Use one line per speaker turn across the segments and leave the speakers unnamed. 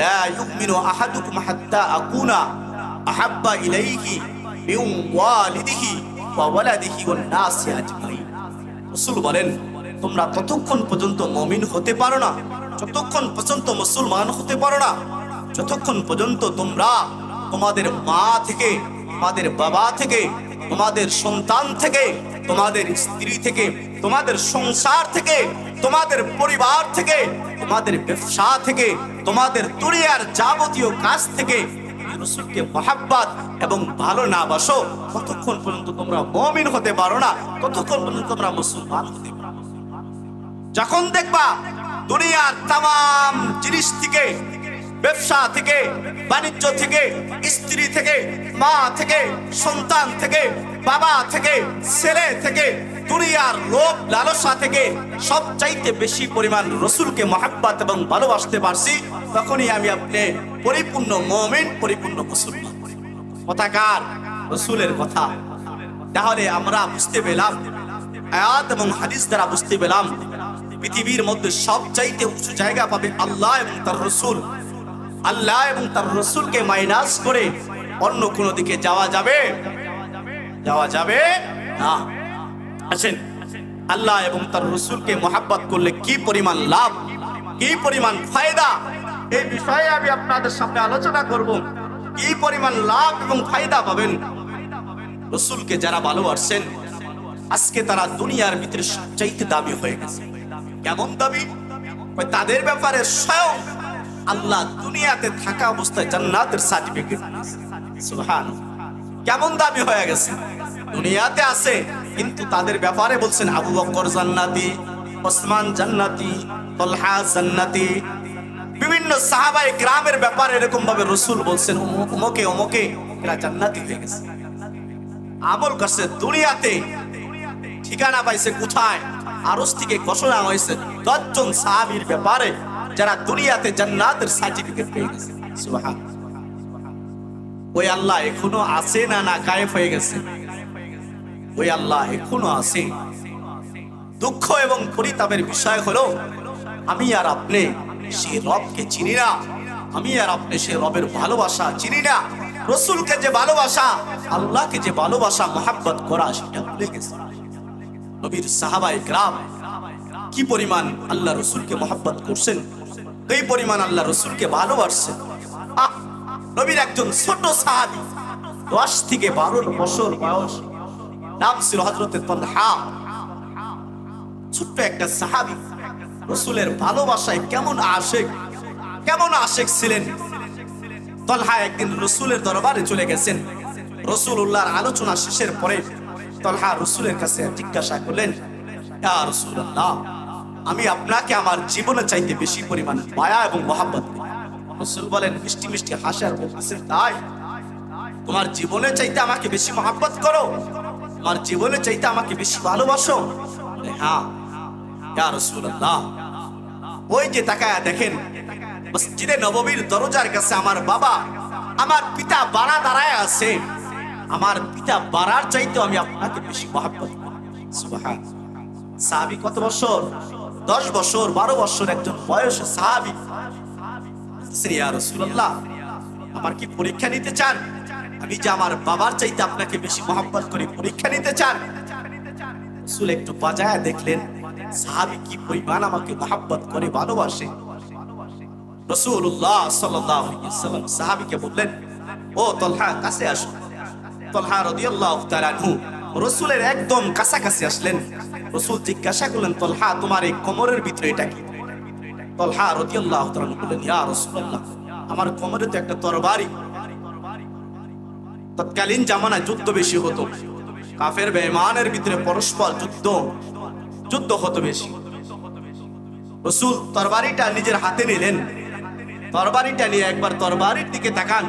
লা ইউমিনু আহাদুকুম হাত্তা আকুনা আহাব্বা ইলাইহি মিন ওয়ালিদিহি ওয়া ওয়ালাদিহি ওয়ান নাসি আজমাইন। রাসূল বলেন, তোমরা ততক্ষণ পর্যন্ত মুমিন হতে পারো না, যতক্ষণ পর্যন্ত মুসলমান হতে পারো না, যতক্ষণ পর্যন্ত তোমরা তোমাদের মা থেকে, তোমাদের বাবা থেকে, তোমাদের সন্তান থেকে, তোমাদের স্ত্রী থেকে, তোমাদের সংসার থেকে, তোমাদের পরিবার থেকে, তোমাদের ব্যবসা থেকে, তোমাদের দুনিয়ার যাবতীয় কাজ থেকে রাসূলকে মহব্বত এবং ভালো না বাসো, ততক্ষণ পর্যন্ত তোমরা মুমিন হতে পারো না, ততক্ষণ পর্যন্ত তোমরা মুসলমান হতে পারো না। যখন দেখবা দুনিয়ার তাম জিনিস থেকে, ব্যবসা থেকে, বাণিজ্য থেকে, স্ত্রী থেকে, মা থেকে, সন্তান থেকে, বাবা থেকে, ছেলে থেকে, দুনিয়ার লোভ লালসা থেকে সবচাইতে বেশি পরিমাণ রাসূলকে মহব্বত এবং ভালোবাসতে পারছি, তখনই আমি আপনি পরিপূর্ণ মুমিন, পরিপূর্ণ মুসলমান। কথাকার রাসূলের কথা। তাহলে আমরা বুঝতে পেলাম, আয়াত এবং হাদিস দ্বারা বুঝতে পেলাম, পৃথিবীর মধ্যে সবচাইতে উঁচু জায়গা পাবে আল্লাহ এবং তার রাসূল। আল্লাহ এবং তার রাসূলকে মাইনাস করে অন্য কোন দিকে যাওয়া যাবে? যাওয়া যাবে না। আসেন, আল্লাহ এবং তার রাসূলকে মহব্বত করলে কি পরিমাণ লাভ, কি পরিমাণ ফায়দা, এই বিষয়ে আমি আপনাদের সামনে আলোচনা করব। কি পরিমাণ লাভ এবং ফায়দা পাবেন। রাসূলকে যারা ভালোবাসেন, আজকে তারা দুনিয়ার ভিতরে সবচাইতে দামি হয়ে গেছে। কেমন দামি? তাদের ব্যাপারে স্বয়ং আল্লাহ দুনিয়াতে থাকা অবস্থায় জান্নাতের সার্টিফিকেট দিয়েছে। সুবহানাল্লাহ, কেমন দামি হয়ে গেছে। দুনিয়াতে আছে, কিন্তু তাদের ব্যাপারে বলছেন আবু বকর জান্নাতি, ওসমান জান্নাতি, তালহা জান্নাতি। বিভিন্ন সাহাবায়ে কিরামের ব্যাপারে এরকম ভাবে রাসূল বলছেন অমুকে অমুকে এরা জান্নাতি হয়ে গেছে। আমল করছে দুনিয়াতে, ঠিকানা পাইছে কোথায়? আরশ থেকে ঘোষণা হয়েছে 10 জন সাহাবীর ব্যাপারে যারা দুনিয়াতে জান্নাতের সার্টিফিকেট পেয়ে গেছে। সুবহানাল্লাহ। ওই আল্লাহ এখনো আছে না না গায়েব হয়ে গেছে? ওই আল্লাহ এখনো আছে। দুঃখ এবং পরিতাপের বিষয় হলো আমি আর আপনি সেই রবকে চিনি না, আমি আর আপনি সেই রবের ভালোবাসা চিনি না। রাসূলকে যে ভালোবাসা, আল্লাহকে যে ভালোবাসা, মহব্বত করা, সেটা ভুলে গেছে। নবীর সাহাবায়ে কিরাম কি পরিমাণ আল্লাহ রাসূলকে মহব্বত করছেন, এই পরিমাণ আল্লাহ রাসূলকে ভালোবাসছেন। নবীর একজন ছোট সাহাবী, 10 থেকে 12 বছর বয়স, নাম ছিল হযরত তালহা। ছোট্ট একটা সাহাবী রাসূলের ভালোবাসায় কেমন আশিক ছিলেন। তালহা একদিন রাসূলের দরবারে চলে গেছেন। রাসূলুল্লাহর আলোচনা শেষের পরে তালহা রাসূলের কাছে জিজ্ঞাসা করলেন, ইয়া রাসূলুল্লাহ, আমি আপনাকে আমার জীবনের চাইতে বেশি পরিমাণ মায়া এবং মহব্বত করি। রাসূল বলেন, মিষ্টি মিষ্টি হাসার বলতেছেন, তাই তোমার জীবনের চাইতে আমাকে বেশি মহব্বত করো, তোমার জীবনের চাইতে আমাকে বেশি ভালোবাসো? হ্যাঁ ইয়া রাসূলুল্লাহ। ওই যে তাকায়া দেখেন, মসজিদে নববীর দরজার কাছে আমার বাবা, আমার পিতা বাড়া দাঁড়ায় আছে, আমার পিতা বাড়ার চাইতে আমি আপনাকে বেশি মহব্বত করি। সুবহানাল্লাহ। সাহাবী কত বছর? 10 বছর 12 বছর একজন বয়সী সাহাবী। ইয়া রাসূলুল্লাহ, আমার কি পরীক্ষা নিতে চান? আমি যে আমার বাবার চাইতে আপনাকে বেশি মহব্বত করি, পরীক্ষা নিতে চান? রাসূল একটু বাজায়া দেখলেন সাহাবী কি পরিমাণ আমাকে মহব্বত করে, ভালোবাসে। রাসূলুল্লাহ সাল্লাল্লাহু আলাইহি ওয়াসাল্লাম সাহাবীকে বললেন, ও তালহা, কাছে আসো। তালহা রাদিয়াল্লাহু তাআলা আনহু রাসূলের একদম কাছাকাছি আসলেন। রাসূল জিজ্ঞাসা করলেন, তালহা, তোমার এই কোমরের ভিতরে এটা কি? তালহা রাদিয়াল্লাহু তাআলা বললেন, ইয়া রাসূলুল্লাহ, আমার কোমরে তো একটা তরবারি। তৎকালীন জামানায় যুদ্ধ বেশি হতো, কাফের বেঈমানের ভিতরে পরস্পর যুদ্ধ হতো বেশি। রাসূল তরবারিটা নিজের হাতে নিলেন। তরবারিটা নিয়ে একবার তরবারির দিকে তাকান,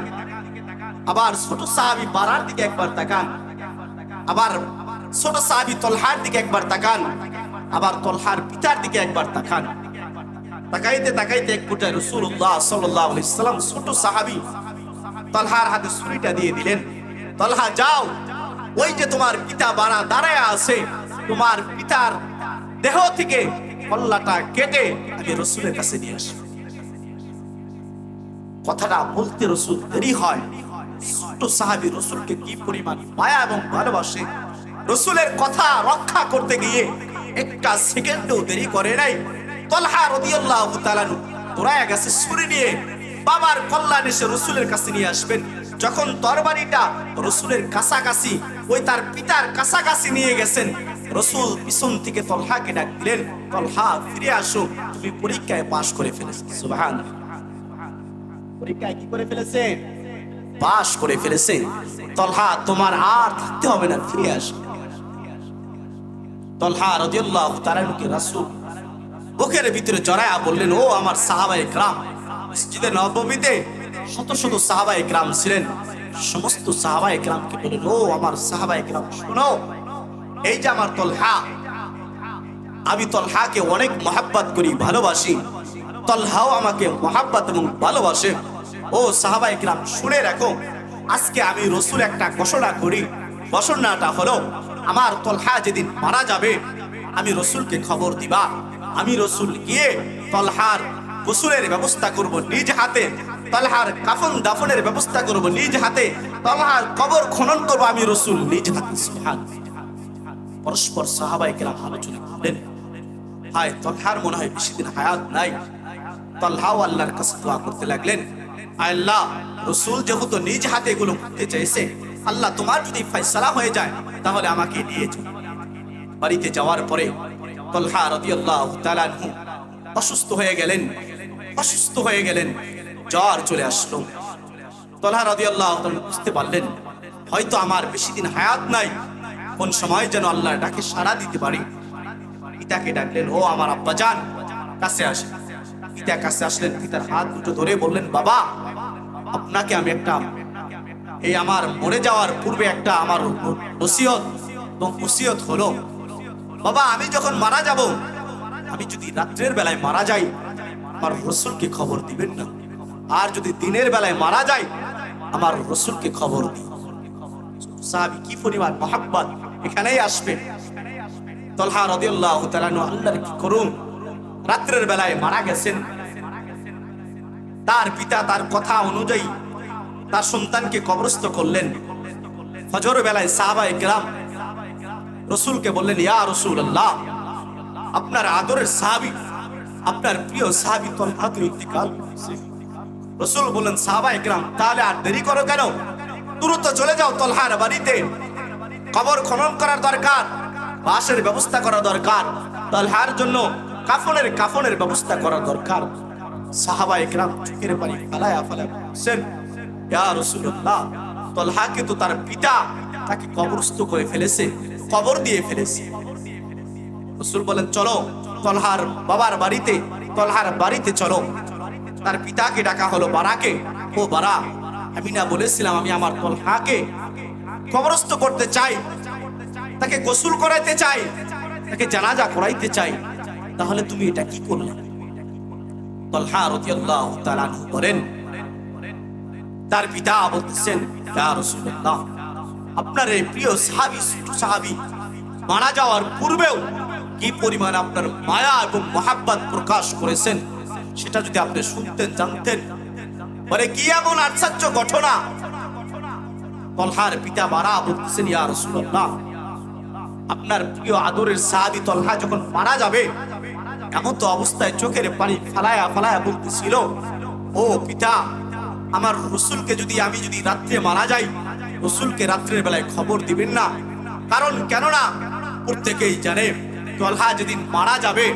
আবার ছোট সাহাবী বারার দিকে একবার তাকান, আবার ছোট সাহাবী তালহার দিকে একবার তাকান, আবার তালহার পিতার দিকে একবার তাকান। তাকাইতে তাকাইতে এক পর্যায়ে রাসূলুল্লাহ সাল্লাল্লাহু আলাইহি ওয়াসাল্লাম ছোট সাহাবী তালহার হাতে ছুরিটা দিয়ে দিলেন। তালহা, যাও, ওই যে তোমার পিতা বাড়া দাঁড়ায় আছে, তোমার পিতার দেহ থেকে কল্লাটা কেটে আগে রাসূলের কাছে নিয়ে আসো। কথাটা বলতে রসুল দেরি হয়। ছোট সাহাবী রসুলকে কি পরিমাণ মায়া এবং ভালোবাসে, রসুলের কথা রক্ষা করতে গিয়ে একটা সেকেন্ডও দেরি করে নাই। তলহা রাদিয়াল্লাহু তাআলা দৌড়ায় গেছে ছুরি নিয়ে, বাবার কল্যাণ এসে রসুলের কাছে নিয়ে আসবেন। যখন তরবারিটা রসুলের কাছাকাছি, ওই তার পিতার কাছাকাছি নিয়ে গেছেন, রসুল পিছন থেকে তলহাকে ডাক দিলেন, তলহা ফিরে আসো, তুমি পরীক্ষায় পাশ করে ফেলেছো। সুবহানাল্লাহ, পরীক্ষায় কি করে ফেলেছে? পাশ করে ফেলেছে। তলহা তোমার আর থাকতে হবে না, ফিরে আসো। তলহা রাদিয়াল্লাহু তাআলা রাসূল বুকের ভিতরে জড়ায়া বললেন, ও আমার সাহাবায়ে কেরাম। মসজিদে নববীতে শত শত সাহাবায়ে কেরাম ছিলেন। সমস্ত সাহাবায়ে কেরামকে বললেন, ও আমার সাহাবায়ে কেরাম শোনো, এই যে আমার তলহা, আমি তলহাকে অনেক মহব্বত করি, ভালোবাসি, তলহাও আমাকে মহব্বত এবং ভালোবাসে। ও সাহাবায়ে কেরাম শুনে রাখো, আজকে আমি রসুল একটা ঘোষণা করি। ঘোষণাটা হলো, আমার তলহা যেদিন মারা যাবে, আমি রসুলকে খবর দিবা। আমি রসুল গিয়ে তলহার গোসলের ব্যবস্থা করব নিজ হাতে, তলহার কাফন দাফনের ব্যবস্থা করব নিজ হাতে, তলহার কবর খনন করব আমি রসুল নিজ হাতে। সুবহানাল্লাহ। পরস্পর সাহাবায়ে কেরাম আলোচনা করলেন, হায় তলহার মনে হয় বেশি দিন হায়াত নাই। তলহাও আল্লাহর কাছে দোয়া করতে লাগলেন, আল্লাহ, রসুল যেহেতু নিজ হাতে এগুলো করতে চাইছে, আল্লাহ তোমার যদি ফয়সালা হয়ে যায় তাহলে আমাকে নিয়ে যাও। বাড়িতে যাওয়ার পরে তলহা রাদিয়াল্লাহু তাআলা আনহু অসুস্থ হয়ে গেলেন, জ্বর চলে আসলো। তলহা রাদিয়াল্লাহু তাআলা বুঝতে পারলেন, হয়তো আমার বেশি দিন হায়াত নাই, কোন সময় যেন আল্লাহর ডাকে সাড়া দিতে পারি। পিতাকে ডাকলেন, ও আমার আব্বাজান, কাছে আসেন। পিতা কাছে আসলেন, পিতার হাত দুটো ধরে বললেন, বাবা, আপনাকে আমি একটা, এই আমার মরে যাওয়ার পূর্বে একটা আমার ওসিয়ত এবং ওসিয়ত হলো, বাবা, আমি যখন মারা যাব, আমি যদি রাত্রের বেলায় মারা যাই, আমার রসুলকে খবর দিবেন না, আর যদি দিনের বেলায় মারা যাই, আমার রসুলকে খবর দিন। সাহাবী কি পরিমাণ মহব্বত এখানেই আসবে। তলহা রাদিয়াল্লাহু তাআলা আল্লাহর কি করুন, রাত্রের বেলায় মারা গেছেন। তার পিতা তার কথা অনুযায়ী তার সন্তানকে কবরস্থ করলেন। ফজর বেলায় সাহাবায়ে কেরাম রসুলকে বললেন, ইয়া রাসূলুল্লাহ, আপনার আদরের সাহাবী, আপনার প্রিয় সাহাবী তলহা ইন্তিকাল করেছে। রসুল বললেন, সাহাবায়ে কেরাম, তাহলে আর দেরি করো কেন? দ্রুত চলে যাও তলহার বাড়িতে, কবর খনন করার দরকার, বাসের ব্যবস্থা করা দরকার, তলহার জন্য কাফনের ব্যবস্থা করা দরকার। সাহাবায়ে কেরাম চোখের পানি ফালায়া বলছেন, ইয়া রাসূলুল্লাহ, তলহাকে তো তার পিতা তাকে কবরস্থ করে ফেলেছে, কবর দিয়ে ফেলেছে। রাসূল বলেন, চলো তলহার বাবার বাড়িতে, তলহার বাড়িতে চলো। তার পিতাকে ডাকা হলো, বারাকে, ও বারা, আমি না বলেছিলাম আমি আমার তলহাকে কবরস্থ করতে চাই, তাকে গোসল করাইতে চাই, তাকে জানাজা করাইতে চাই, তাহলে তুমি এটা কি করলে? তলহা রাদিয়াল্লাহু তাআলা বলেন, তার পিতা বলতেছেন, ইয়া রাসূলুল্লাহ, আপনার এই প্রিয় সাহাবী, ছোট সাহাবী মারা যাওয়ার পূর্বেও কি পরিমাণ আপনার মায়া এবং মহব্বত প্রকাশ করেছেন, সেটা যদি আপনি শুনতেন, জানতেন, বলে কি এমন আশ্চর্য ঘটনা। তলহার পিতা বারা বলতেছেন, ইয়া রাসূলুল্লাহ, আপনার প্রিয় আদরের সাহাবী তলহা যখন মারা যাবে, এমন তো অবস্থায় চোখের পানি ফালায়া বলতেছিল, ও পিতা, আমার রসুলকে আমি যদি রাত্রে মারা যাই, রসুলকে রাত্রের বেলায় খবর দিবেন না। কারণ কেননা প্রত্যেকেই জানে, তলহা যেদিন মারা যাবে,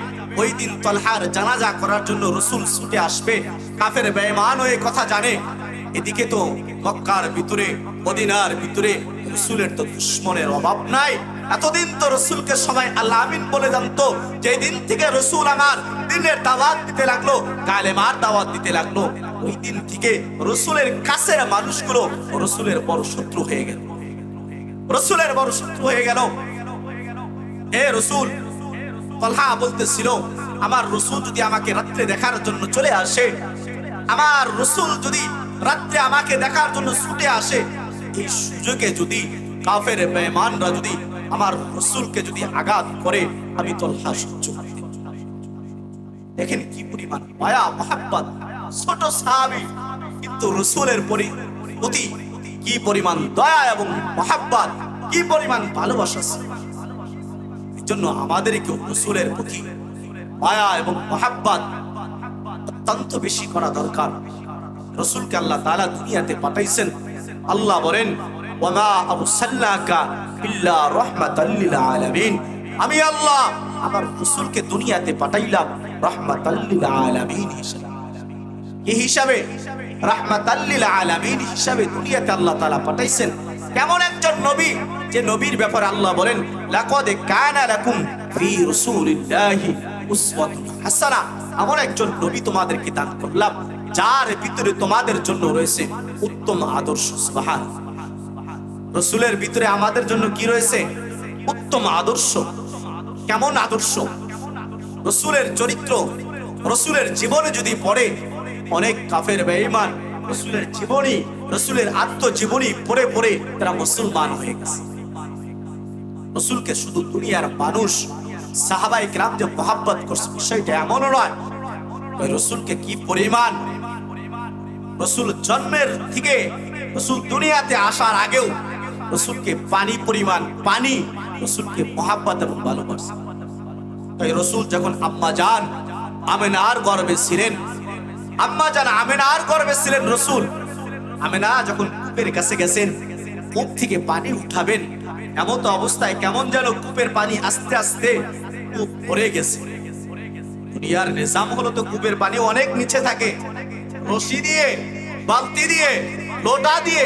ওই দিন তলহার জানাজা করার জন্য রসুল ছুটে আসবে। কাফের বেঈমান হয়ে কথা জানে, এদিকে তো মক্কার ভিতরে, মদিনার ভিতরে রসুলের তো দুশমনের অভাব নাই। এতদিন তো রসুলকে সবাই আল্লাহ আমিন বলে জানতো। যেই দিন থেকে রসুল আমার দিনের দাওয়াত দিতে লাগলো, কালেমার দাওয়াত দিতে লাগলো, ওই দিন থেকে রসুলের কাছের মানুষগুলো রসুলের বড় শত্রু হয়ে গেল, রসুলের বড় শত্রু হয়ে গেল। হে রসুল, তলহা বলতেছিল, আমার রসুল যদি আমাকে রাত্রে দেখার জন্য চলে আসে, আমার রসুল যদি রাত্রে আমাকে দেখার জন্য ছুটে আসে, এই সুযোগে যদি কাফের বেঈমানরা যদি আমার রসুলকে যদি আঘাত করে, আমি তলহা সহ্য করতে পারবো না। দেখেন কি পরিমাণ মায়া মহব্বত, ছোট সাহাবী কিন্তু রসুলের প্রতি কি পরিমাণ দয়া এবং মহাব্বত, কি পরিমাণ ভালোবাসা ছিল। এই জন্য আমাদেরকে রসুলের প্রতি মায়া এবং মহাব্বত অত্যন্ত বেশি করা দরকার। রসুলকে আল্লাহ তাআলা দুনিয়াতে পাঠাইছেন, আল্লাহ বলেন ওয়ামা আরসালনাকা ইল্লা রাহমাতাল লিল আলামিন, আমি আল্লাহ আমার রসুলকে দুনিয়াতে পাঠাইলাম রাহমাতাল লিল আলামিন হিসেবে। কি হিসাবে? রাহমাতাল লিল আলামিন হিসাবে দুনিয়াতে আল্লাহ তাআলা পাঠাইছেন। কেমন একজন নবী, যে নবীর ব্যাপারে আল্লাহ বলেন লাকাদ কানা লাকুম ফি রাসূলিল্লাহি উসওয়াতুন হাসানাহ, এমন একজন নবী তোমাদেরকে দান করলাম যার ভিতরে তোমাদের জন্য রয়েছে উত্তম আদর্শ। সুবহানাল্লাহ। রসুলের ভিতরে আমাদের জন্য কি রয়েছে? উত্তম আদর্শ। কেমন আদর্শ? রসুলের চরিত্র, রসুলের জীবনে যদি পড়ে, অনেক কাফের বেঈমান রসুলের জীবনী, রসুলের আত্মজীবনী পড়ে পড়ে তারা মুসলমান হয়ে গেছে। রসুলকে শুধু দুনিয়ার মানুষ সাহাবায়ে কেরাম যে মহব্বত করছে বিষয়টা এমনও নয়। ওই রসুলকে কি পরিমাণ, রসুল জন্মের থেকে রসুল দুনিয়াতে আসার আগেও রসুলকে পানি পরিমাণ পানি রসুলকে মহব্বত এবং ভালোবাসে। তাই রসুল যখন আম্মা জান আমেনার গর্ভে ছিলেন, আম্মা জান আমেনার গর্ভে ছিলেন রসুল, আমেনা যখন কূপের কাছে গেছেন, কূপ থেকে পানি উঠাবেন, এমন তো অবস্থায় কেমন যেন কূপের পানি আস্তে আস্তে কূপ ভরে গেছে। দুনিয়ার নিজাম হলো তো কূপের পানি অনেক নিচে থাকে, রশি দিয়ে, বালতি দিয়ে, লোটা দিয়ে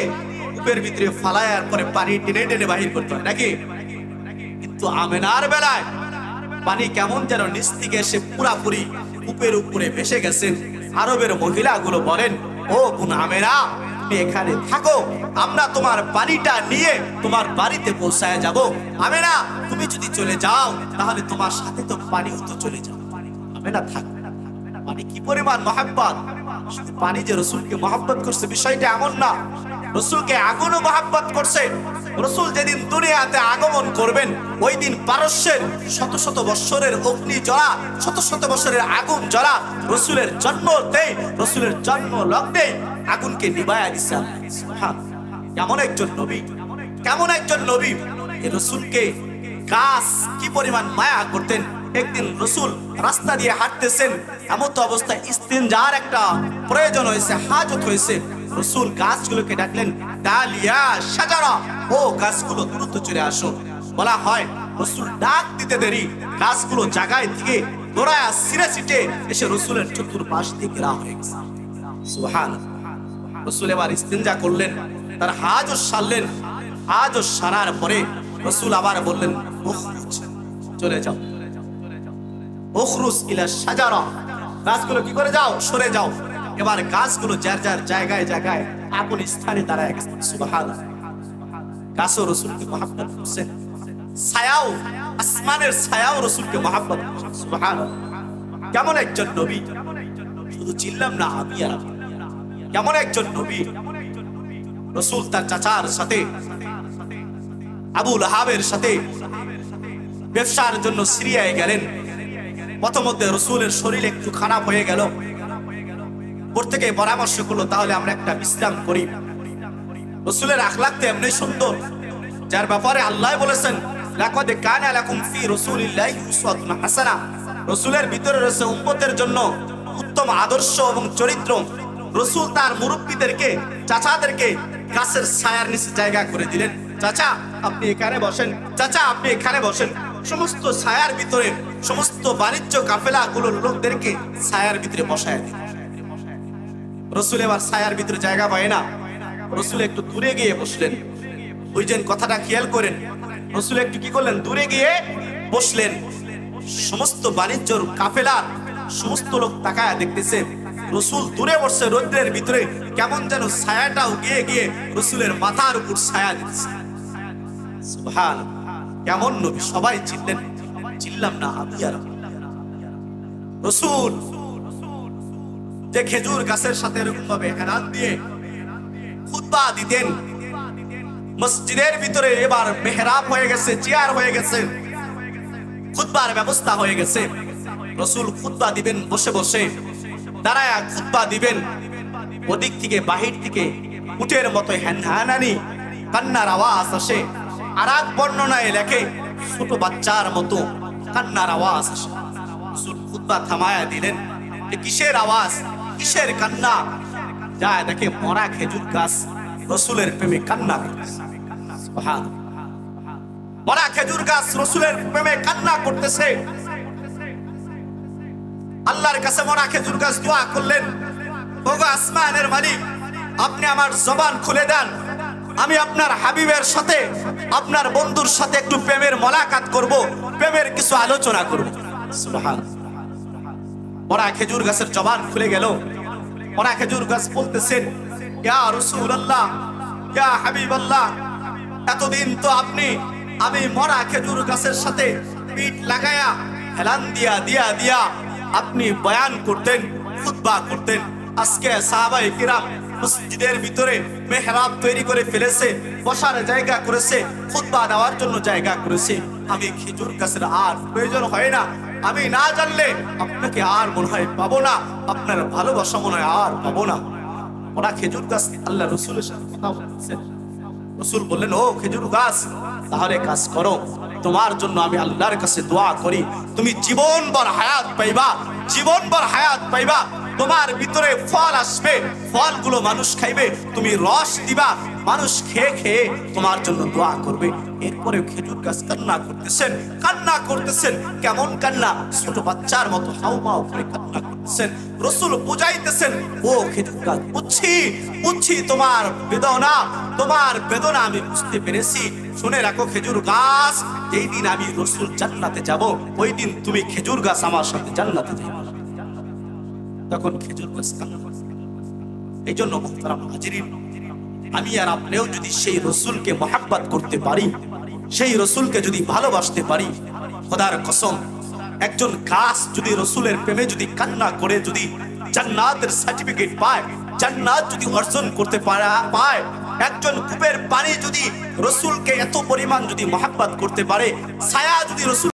কূপের ভিতরে ফালায়ার পরে পানি টেনে টেনে বাহির করতে হয় নাকি? কিন্তু আমেনার বেলায় পানি কেমন যেন নিচ থেকে এসে পুরাপুরি কূপের উপরে ভেসে গেছেন। আরবের মহিলাগুলো বলেন, ও বোন আমেনা, তুমি এখানে থাকো, আমরা তোমার পানিটা নিয়ে তোমার বাড়িতে পৌঁছায় যাব। আমেনা, তুমি যদি চলে যাও তাহলে তোমার সাথে তো পানিও তো চলে যাবে। আমেনা থাক। পানি কি পরিমাণ মহব্বত! শুধু পানি যে রসুলকে মহব্বত করছে বিষয়টা এমন না, রসুলকে আগুনও মহব্বত করছে। রসুল যেদিন দুনিয়াতে আগমন করবেন, ওই দিন পারস্যের শত শত বৎসরের অগ্নি জ্বলা, শত শত বছরের আগুন জ্বলা রসুলের জন্মতে, রসুলের জন্ম লগ্নে আগুনকে নিভায়া দিছে। কেমন একজন নবী, কেমন একজন নবী! এই রসুলকে গাছ কি পরিমাণ মায়া করতেন। একদিন রসুল রাস্তা দিয়ে হাঁটতেছেন, এমন তো অবস্থায় ইস্তিনজার একটা প্রয়োজন হয়েছে, হাজত হয়েছে। রসুল গাছগুলোকে ডাকলেন, দালিয়া শাজারা, ও গাছগুলো দ্রুত চলে আসো। বলা হয় রসুল ডাক দিতে দেরি, গাছগুলো জায়গায় থেকে দৌড়ায়া ছিঁড়ে ছিটে এসে রসুলের চতুর্পাশ দিয়ে ঘেরা হয়ে গেছে। সুবহানাল্লাহ। রসুল এবার ইস্তিনজা করলেন, তার হাজত সারলেন। হাজত সারার পরে রসুল আবার বললেন, উখরুজ, চলে যাও। উখরুজ ইলা শাজারা, গাছগুলো কি করে যাও, সরে যাও। এবার গাছগুলো যার যার জায়গায় জায়গায় আপন স্থানে দাঁড়ায় গেছে। সুবহানাল্লাহ। গাছও রসুলকে মহব্বত করছে, ছায়াও, আসমানের ছায়াও রসুলকে মহব্বত করছে। সুবহানাল্লাহ। কেমন একজন নবী! শুধু চিনলাম না আমি আর আপনি, কেমন একজন নবী! রসুল তার চাচার সাথে, আবু লাহাবের সাথে ব্যবসার জন্য সিরিয়ায় গেলেন। প্রথমত রসুলের শরীর একটু খারাপ হয়ে গেল। প্রত্যেকে পরামর্শ করলো তাহলে আমরা একটা বিশ্রাম করি। রসুলের আখলাক তো এমনি সুন্দর, যার ব্যাপারে আল্লাহ বলেছেন লাকাদ কানা লাকুম ফি রাসূলিল্লাহি উসওয়াতুন হাসানাহ, রসুলের ভিতরে রয়েছে উম্মতের জন্য উত্তম আদর্শ এবং চরিত্র। রসুল তার মুরব্বীদেরকে, চাচাদেরকে গাছের ছায়ার নিচে জায়গা করে দিলেন। চাচা আপনি এখানে বসেন, চাচা আপনি এখানে বসেন। সমস্ত ছায়ার ভিতরে সমস্ত বাণিজ্য কাফেলা গুলোর লোকদেরকে ছায়ার ভিতরে বসায় দিলেন। রসুল এবার ছায়ার ভিতরে জায়গা পায় না, রসুল একটু দূরে গিয়ে বসলেন। বুঝলেন কথাটা, খেয়াল করেন। রসুল একটু কি করলেন, দূরে গিয়ে বসলেন। সমস্ত বাণিজ্যর কাফেলা সমস্ত লোক তাকায় দেখতেছে রসুল দূরে বসছে রৌদ্রের ভিতরে, কেমন যেন ছায়াটাও গিয়ে গিয়ে রসুলের মাথার উপর ছায়া দিচ্ছে। সুবহানাল্লাহ। কেমন নবী! সবাই চিনলেন, চিনলাম না আমি আর আপনি। রসুল যে খেজুর গাছের সাথে এরকম ভাবে হেলান দিয়ে খুতবা দিতেন, মসজিদের ভিতরে এবার মেহরাব হয়ে গেছে, চেয়ার হয়ে গেছে, খুতবার ব্যবস্থা হয়ে গেছে। রসুল খুতবা দিবেন বসে বসে, দাঁড়ায়া খুতবা দিবেন। ওদিক থেকে বাহির থেকে উটের মতো হ্যানহ্যানানি কান্নার আওয়াজ আসে। আর এক বর্ণনায় লেখে ছোট বাচ্চার মতো কান্নার আওয়াজ আসে। রাসূল খুতবা থামায়া দিলেন যে কিসের আওয়াজ, কিসের কান্না? যায় দেখে মরা খেজুর গাছ রাসূলের প্রেমে কান্না করতেছে। সুবহানাল্লাহ, মরা খেজুর গাছ রাসূলের প্রেমে কান্না করতেছে। আল্লাহর কাছে মরা খেজুর গাছ দোয়া করলেন, ওগো আসমানের মালিক, আপনি আমার জবান খুলে দেন, আমি আপনার হাবিবের সাথে, আপনার বন্ধুর সাথে একটু প্রেমের মোলাকাত করব, প্রেমের কিছু আলোচনা করব। সুবহানাল্লাহ, মরা খেজুর গাছের জবান খুলে গেল। মরা খেজুর গাছ বলতেছেন, ইয়া রাসূলুল্লাহ, ইয়া হাবিবাল্লাহ, এতদিন তো আপনি আমি মরা খেজুর গাছের সাথে পিঠ লাগায়া হেলান দিয়া দিয়া দিয়া আপনি বয়ান করতেন, খুতবা করতেন। আজকে সাহাবায়ে কিরাম মসজিদের ভিতরে মেহরাব তৈরি করে ফেলেছে, বসার জায়গা করেছে, খুতবা দেওয়ার জন্য জায়গা করেছে। আমি খেজুর গাছের আর প্রয়োজন হয় না, আমি না জানলে আপনাকে আর মনে হয় পাবো না, আপনার ভালোবাসা মনে হয় আর পাবো না। ওরা খেজুর গাছ আল্লাহ রাসূলের সাথে কথা বলতেছে। রাসূল বললেন, ও খেজুর গাছ, তাহলে কাজ করো, তোমার জন্য আমি আল্লাহর কাছে দোয়া করি, তুমি জীবনভর হায়াত পাইবা, জীবনভর হায়াত পাইবা। তোমার ভিতরে ফল আসবে, ফলগুলো মানুষ খাইবে, তুমি রস দিবা, মানুষ খেয়ে খেয়ে তোমার জন্য দোয়া করবে। এরপরে খেজুর গাছ কান্না করতেছেন, কান্না করতেছেন। কেমন কান্না? ছোট বাচ্চার মতো হাউমাউ করে কান্না করতেছেন। রাসূল বুঝাইতেছেন, ও খেজুর গাছ, বুঝছি বুঝছি তোমার বেদনা, তোমার বেদনা আমি বুঝতে পেরেছি। শুনে রাখো খেজুর গাছ, যেই দিন আমি রাসূল জান্নাতে যাব, ওই দিন তুমি খেজুর গাছ আমার সাথে জান্নাতে যাবে। তখন খেজুর গাছ কান্না করছে। এই জন্য মুহতারাম হাজিরিন, আমি আর আপনিও যদি সেই রাসূলকে মহব্বত করতে পারি, সেই রাসূলকে যদি ভালোবাসতে পারি, খোদার কসম, একজন গাছ যদি রাসূলের প্রেমে যদি কান্না করে যদি জান্নাতের সার্টিফিকেট পায়, জান্নাত যদি অর্জন করতে পায়, একজন কূপের পানি যদি রাসূলকে এত পরিমাণ যদি মহব্বত করতে পারে, ছায়া যদি রাসূল